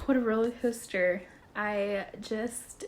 What a roller coaster. I just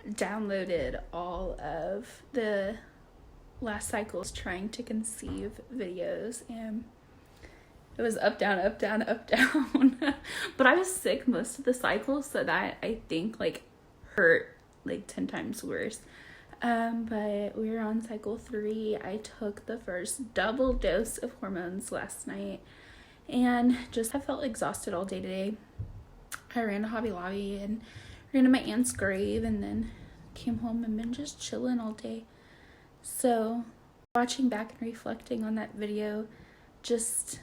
downloaded all of the last cycle's trying to conceive videos, and it was up, down, up, down, up, down. But I was sick most of the cycles, so that I think like hurt like 10 times worse. But we were on cycle 3. I took the first double dose of hormones last night, and just I felt exhausted all day today. I ran to Hobby Lobby and ran to my aunt's grave, and then came home and been just chilling all day. So watching back and reflecting on that video just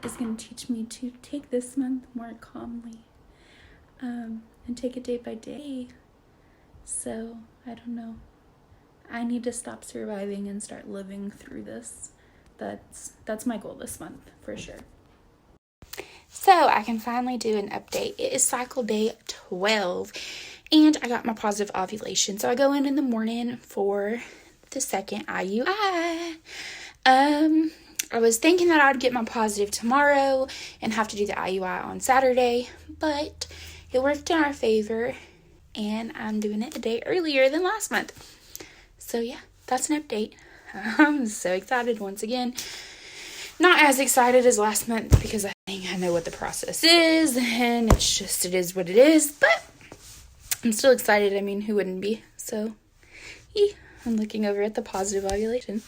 is going to teach me to take this month more calmly, and take it day by day. So I don't know, I need to stop surviving and start living through this. That's my goal this month for sure. So I can finally do an update. It is cycle day 12, and I got my positive ovulation. So I go in the morning for the second IUI. I was thinking that I would get my positive tomorrow and have to do the IUI on Saturday, but it worked in our favor, and I'm doing it a day earlier than last month. So yeah, that's an update. I'm so excited once again. Not as excited as last month because I think I know what the process is, and it is what it is, but I'm still excited. I mean, who wouldn't be? So I'm looking over at the positive ovulation.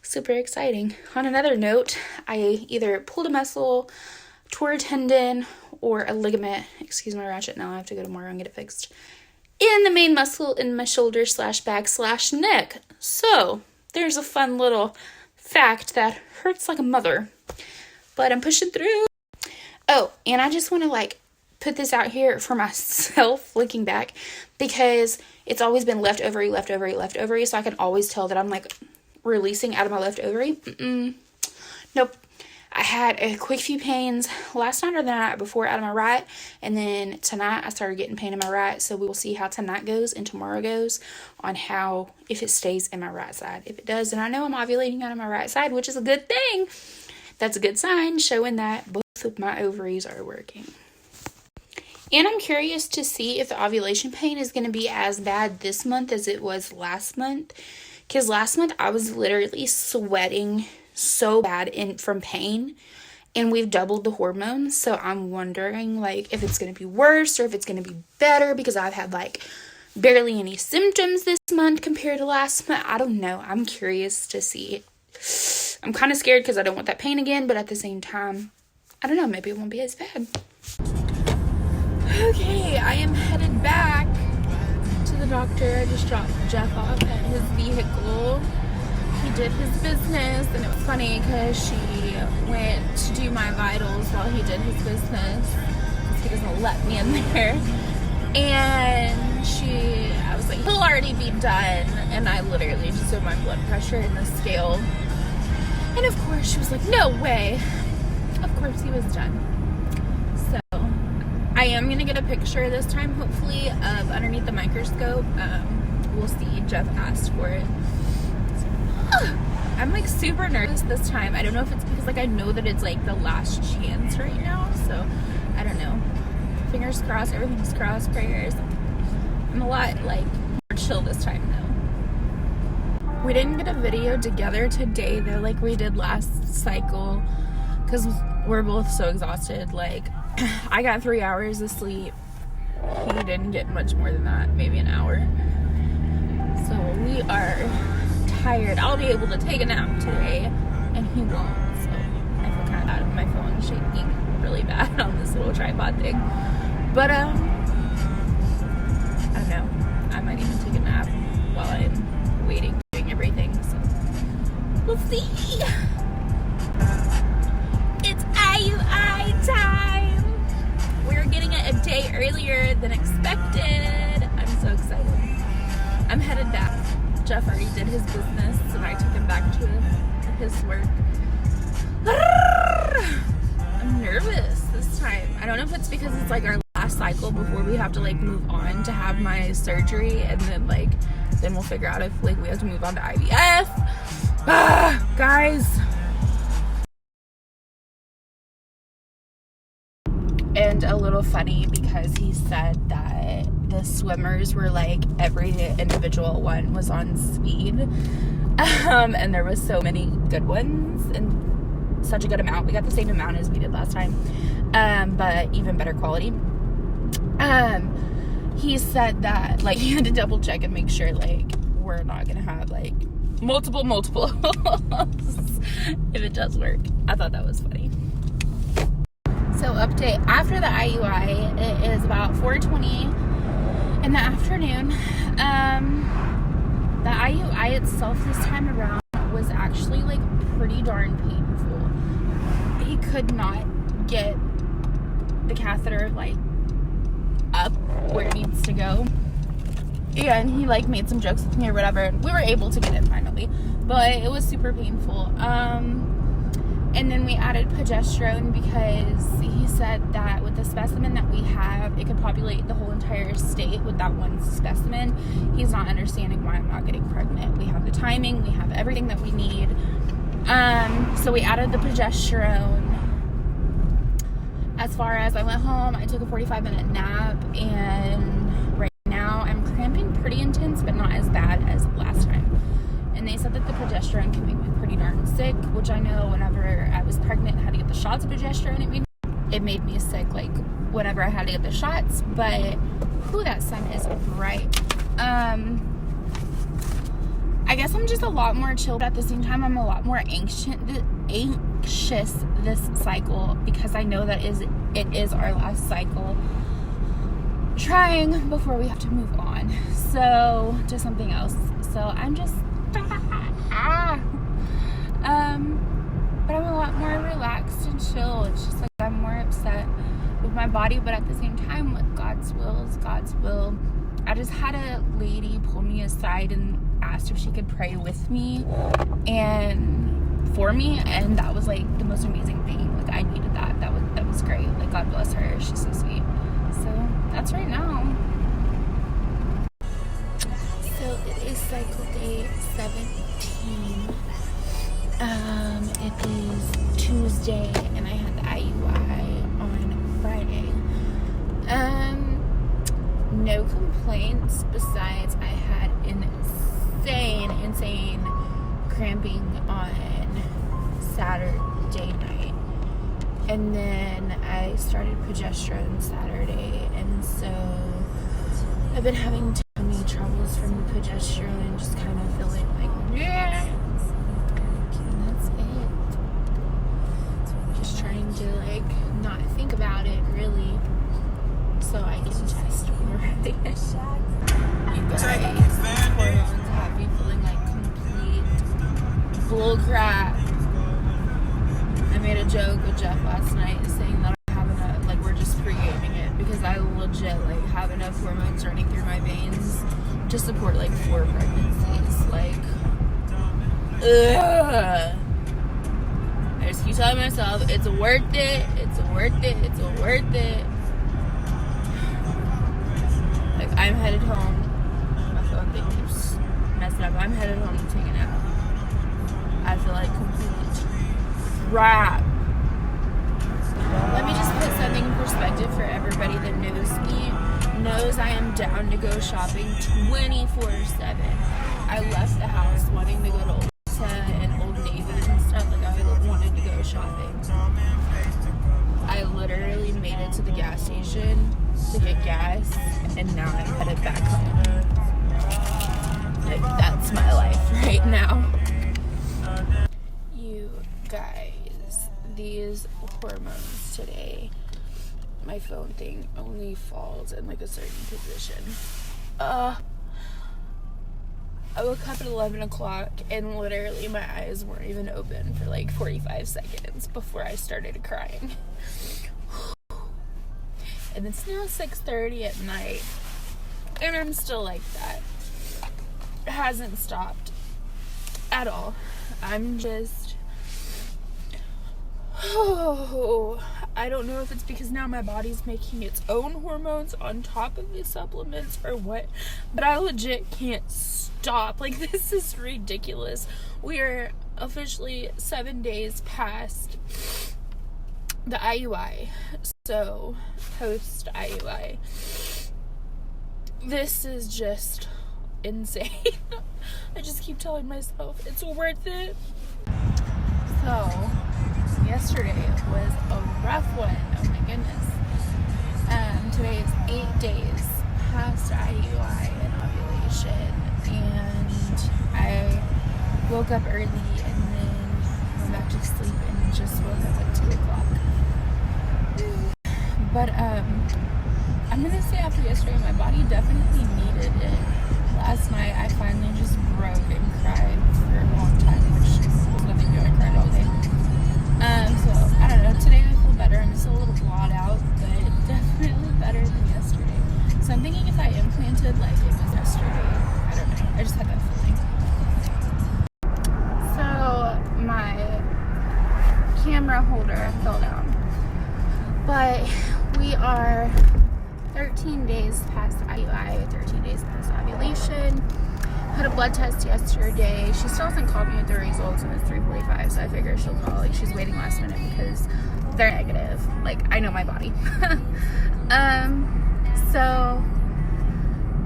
Super exciting. On another note, I either pulled a muscle, tore a tendon, or a ligament. Excuse my ratchet now. I have to go tomorrow and get it fixed. In the main muscle in my shoulder / back / neck. So there's a fun little fact that hurts like a mother, but I'm pushing through. Oh, and I just want to put this out here for myself looking back, because it's always been left ovary, so I can always tell that I'm releasing out of my left ovary. Nope. I had a quick few pains last night or the night before out of my right, and then tonight I started getting pain in my right, so we will see how tonight goes and tomorrow goes on how, if it stays in my right side. If it does, then I know I'm ovulating out of my right side, which is a good thing. That's a good sign, showing that both of my ovaries are working. And I'm curious to see if the ovulation pain is going to be as bad this month as it was last month, because last month I was literally sweating so bad from pain, and we've doubled the hormones, so I'm wondering if it's going to be worse or if it's going to be better, because I've had barely any symptoms this month compared to last month. I don't know. I'm curious to see. I'm kind of scared because I don't want that pain again, but at the same time, I don't know, maybe it won't be as bad. Okay, I am headed back to the doctor. I just dropped Jeff off at his vehicle. He did his business, and it was funny because she went to do my vitals while he did his business, because he doesn't let me in there. And I was like, he'll already be done. And I literally just did my blood pressure in the scale. And of course, she was like, no way. Of course, he was done. So I am going to get a picture this time, hopefully, of underneath the microscope. We'll see. Jeff asked for it. I'm super nervous this time. I don't know if it's because I know that it's the last chance right now, so I don't know. Fingers crossed, everything's crossed, prayers. I'm a lot more chill this time though. We didn't get a video together today though, like we did last cycle, because we're both so exhausted. I got 3 hours of sleep. He didn't get much more than that, maybe an hour. So we are tired. I'll be able to take a nap today, and he won't, so I feel kind of bad with my phone shaking really bad on this little tripod thing. But I don't know, I might even take a nap while I'm waiting, doing everything, so we'll see. It's IUI time. We're getting it a day earlier than expected. I'm so excited. I'm headed back. Jeff already did his business, and I took him back to his work. I'm nervous this time. I don't know if it's because it's our last cycle before we have to move on to have my surgery, and then then we'll figure out if we have to move on to IVF. Guys, And a little funny because he said that the swimmers were like, every individual one was on speed. And there was so many good ones and such a good amount. We got the same amount as we did last time, but even better quality. He said that like he had to double check and make sure like we're not gonna have like multiple if it does work. I thought that was funny. So update, after the IUI, it is about 4:20 in the afternoon. The IUI itself this time around was actually like pretty darn painful. He could not get the catheter like up where it needs to go. And he like made some jokes with me or whatever, and we were able to get it finally, but it was super painful. And then we added progesterone because he said that with the specimen that we have, it could populate the whole entire state with that one specimen. He's not understanding why I'm not getting pregnant. We have the timing, we have everything that we need. So we added the progesterone. As far as I went home, I took a 45-minute nap, and right now I'm cramping pretty intense, but not as bad as last time. And they said that the progesterone can make me pretty darn sick, which I know whenever I was pregnant and had to get the shots of progesterone, it made me sick, like, whenever I had to get the shots. But, whew, that sun is bright. I guess I'm just a lot more chill, but at the same time, I'm a lot more anxious this cycle because I know that it is our last cycle trying before we have to move on. So, to something else. So, I'm just... but I'm a lot more relaxed and chill. It's just like I'm more upset with my body, but at the same time, what God's will is God's will. I just had a lady pull me aside and asked if she could pray with me and for me, and that was like the most amazing thing. Like I needed that. That was great. Like God bless her. She's so sweet. So that's right now. So it is cycle day 17. It is Tuesday, and I had the IUI on Friday. No complaints besides I had insane cramping on Saturday night, and then I started progesterone Saturday, and so I've been having tummy troubles from the progesterone and just kind of feeling like, yeah. And that's it. Just trying to like not think about it really, so I can test more. You guys, hormones have me feeling like complete bull crap. I made a joke with Jeff last night saying that I have enough, like we're just pre-gaming it, because I legit like have enough hormones running through my veins to support like 4 pregnancies. Like, ugh. I just keep telling myself it's worth it, it's worth it, it's worth it. Like I'm headed home. My phone thing keeps messing up. I'm headed home to take a nap. I feel like complete crap. Let me just put something in perspective for everybody that knows me. Knows I am down to go shopping 24/7. I left the house wanting to go to Ulta and Old Navy and stuff. Like I wanted to go shopping. I literally made it to the gas station to get gas, and now I'm headed back home. Like that's my life right now. You guys, these hormones today, my phone thing only falls in like a certain position. I woke up at 11 o'clock and literally my eyes weren't even open for like 45 seconds before I started crying. And it's now 6:30 at night and I'm still like that. It hasn't stopped at all. I'm just, I don't know if it's because now my body's making its own hormones on top of the supplements or what, but I legit can't stop. Like, this is ridiculous. We are officially 7 days past the IUI. So, post IUI. This is just insane. I just keep telling myself it's worth it. So, yesterday was a rough one. Oh my goodness. Today is 8 days past IUI and ovulation, and I woke up early and then went back to sleep and just woke up at 2 o'clock. But I'm gonna say after yesterday, my body definitely needed it. Last night I finally just broke and cried for a long time, which was nothing new. I cried all day. So I don't know. Today I feel better. I'm still a little blot out, but definitely better than yesterday. So I'm thinking if I implanted like it was yesterday, I don't know. I just had that feeling. So my camera holder fell down, but we are 13 days past IUI, 13 days past ovulation. Had a blood test yesterday. She still hasn't called me with the results, and it's 3:45, so I figure she'll call. Like, she's waiting last minute because they're negative. Like, I know my body. So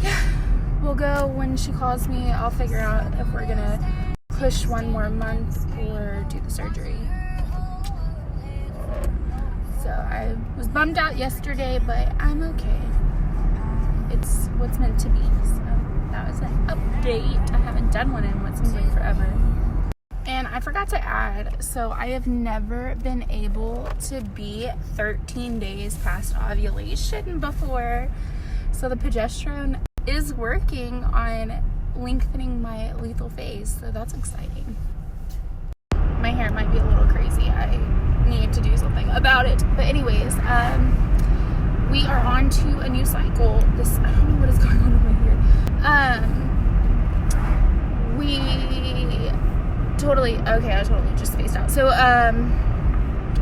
yeah, we'll go when she calls me. I'll figure out if we're gonna push one more month or do the surgery. So I was bummed out yesterday, but I'm okay. It's what's meant to be. So that was an update. I haven't done one in what seems like forever. And I forgot to add, so I have never been able to be 13 days past ovulation before. So the progesterone is working on lengthening my lethal phase, so that's exciting. My hair might be a little crazy. I need to do something about it. But anyways, we are on to a new cycle. I don't know what is going on over here. I totally just spaced out. So,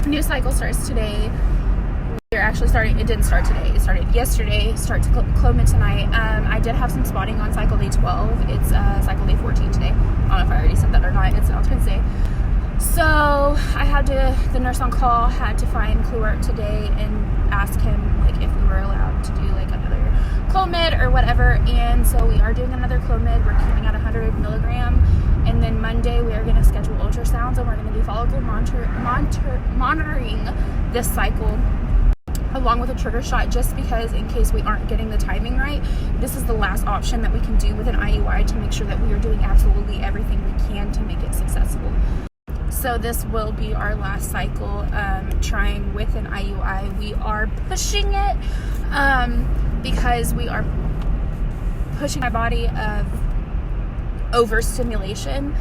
new cycle starts today. We're actually starting, it didn't start today. It started yesterday, start to Clomid tonight. I did have some spotting on cycle day 12. It's cycle day 14 today. I don't know if I already said that or not. It's Valentine's Day. So I had the nurse on call had to find Kluart today and ask him like if we were allowed to do like another Clomid or whatever. And so we are doing another Clomid. We're keeping at 100 milligram. And then Monday we are going to schedule ultrasounds, and we're going to do follicle monitoring this cycle along with a trigger shot, just because in case we aren't getting the timing right, this is the last option that we can do with an IUI to make sure that we are doing absolutely everything we can to make it successful. So this will be our last cycle trying with an IUI. We are pushing it because we are pushing my body of overstimulation.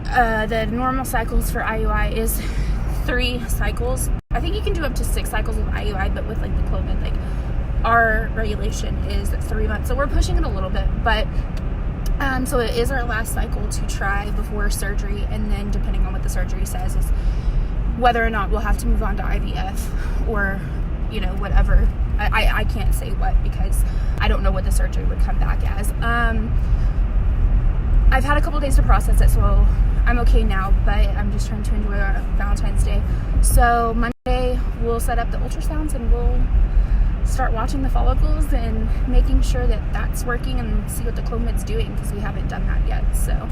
The normal cycles for IUI is 3 cycles. I think you can do up to 6 cycles with IUI, but with like the Clomid, like our regulation is 3 months. So we're pushing it a little bit, but so it is our last cycle to try before surgery, and then depending on what the surgery says is whether or not we'll have to move on to IVF or, you know, whatever. I can't say what because I don't know what the surgery would come back as. I've had a couple days to process it, so I'm okay now, but I'm just trying to enjoy our Valentine's Day. So Monday we'll set up the ultrasounds and we'll start watching the follicles and making sure that that's working and see what the Clomid's doing, because we haven't done that yet. So